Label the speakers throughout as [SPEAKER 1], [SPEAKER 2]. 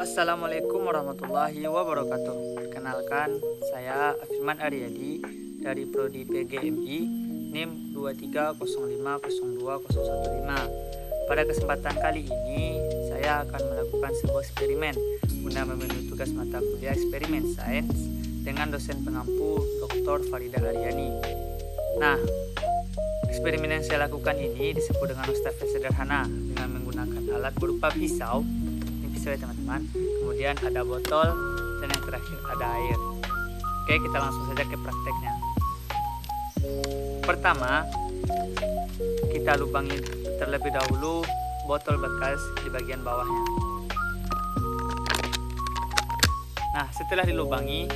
[SPEAKER 1] Assalamualaikum warahmatullahi wabarakatuh. Perkenalkan, saya Afirman Aryadi dari Prodi PGMI NIM 2305020115. Pada kesempatan kali ini, saya akan melakukan sebuah eksperimen guna memenuhi tugas mata kuliah eksperimen sains dengan dosen pengampu Dr. Farida Aryani. Nah, eksperimen yang saya lakukan ini disebut dengan estafet sederhana dengan menggunakan alat berupa pisau. Ini pisau ya teman-teman. Kemudian ada botol dan yang terakhir ada air. Oke, kita langsung saja ke prakteknya. Pertama, kita lubangi terlebih dahulu botol bekas di bagian bawahnya. Nah, setelah dilubangi,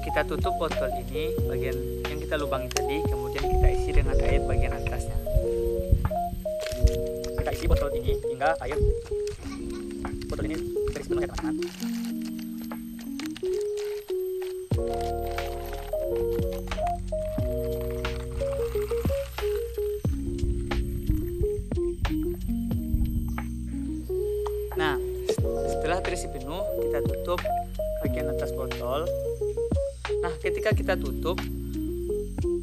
[SPEAKER 1] kita tutup botol ini bagian yang kita lubangi tadi, kemudian kita isi dengan air bagian atasnya. Kita isi botol ini hingga air botol ini terisi penuh ya teman-teman. Nah, setelah terisi penuh, kita tutup bagian atas botol. Nah, ketika kita tutup,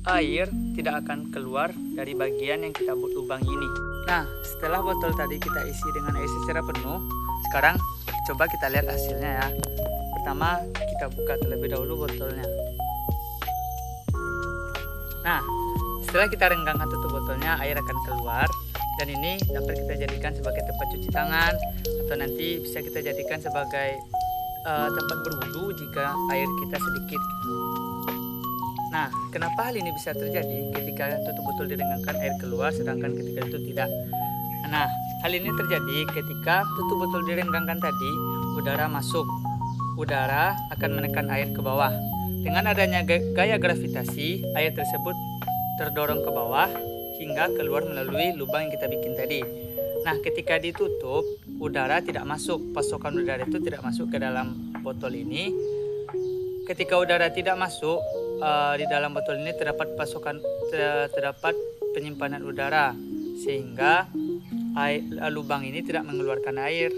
[SPEAKER 1] air tidak akan keluar dari bagian yang kita lubangi ini. Nah, setelah botol tadi kita isi dengan air secara penuh, sekarang coba kita lihat hasilnya ya. Pertama, kita buka terlebih dahulu botolnya. Nah, setelah kita renggangkan tutup botolnya, air akan keluar. Dan ini dapat kita jadikan sebagai tempat cuci tangan, atau nanti bisa kita jadikan sebagai tempat berwudu jika air kita sedikit. Nah, kenapa hal ini bisa terjadi ketika tutup botol direnggangkan air keluar sedangkan ketika itu tidak? Nah, hal ini terjadi ketika tutup botol direnggangkan tadi, udara masuk. Udara akan menekan air ke bawah. Dengan adanya gaya gravitasi, air tersebut terdorong ke bawah hingga keluar melalui lubang yang kita bikin tadi. Nah, ketika ditutup, udara tidak masuk. Pasokan udara itu tidak masuk ke dalam botol ini. Ketika udara tidak masuk, di dalam botol ini terdapat penyimpanan udara, sehingga lubang ini tidak mengeluarkan air.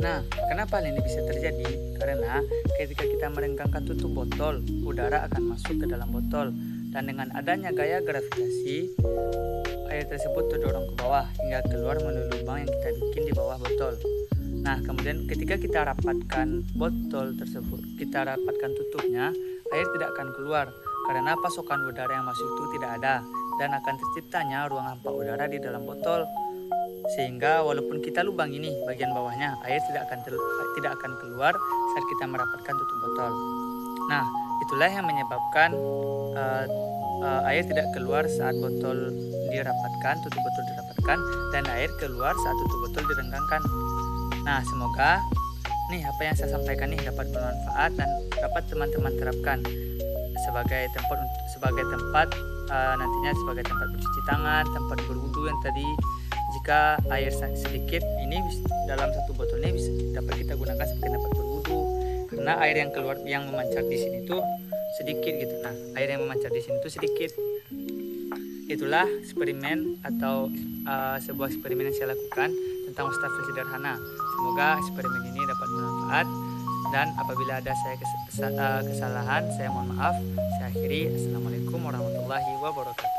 [SPEAKER 1] Nah, kenapa hal ini bisa terjadi? Karena ketika kita merenggangkan tutup botol, udara akan masuk ke dalam botol, dan dengan adanya gaya gravitasi, air tersebut terdorong ke bawah hingga keluar melalui lubang yang kita bikin di bawah botol. Nah, kemudian ketika kita rapatkan botol tersebut, kita rapatkan tutupnya, air tidak akan keluar karena pasokan udara yang masuk itu tidak ada, dan akan terciptanya ruang hampa udara di dalam botol. Sehingga walaupun kita lubang ini bagian bawahnya, air tidak akan keluar saat kita merapatkan tutup botol. Nah, itulah yang menyebabkan air tidak keluar saat botol dirapatkan, tutup botol dirapatkan, dan air keluar saat tutup botol direnggangkan. Nah, semoga nih apa yang saya sampaikan nih dapat bermanfaat dan dapat teman-teman terapkan sebagai tempat nantinya sebagai tempat bercuci tangan, tempat berwudu yang tadi. Jika air sedikit ini dalam satu botol ini bisa dapat kita gunakan sebagai tempat berwudu, karena air yang keluar yang memancar di sini tuh sedikit gitu. Nah, air yang memancar di sini tuh sedikit. Itulah eksperimen atau sebuah eksperimen yang saya lakukan tentang wastafel sederhana. Semoga eksperimen ini dapat bermanfaat, dan apabila ada kesalahan, saya mohon maaf. Saya akhiri. Assalamualaikum warahmatullahi wabarakatuh.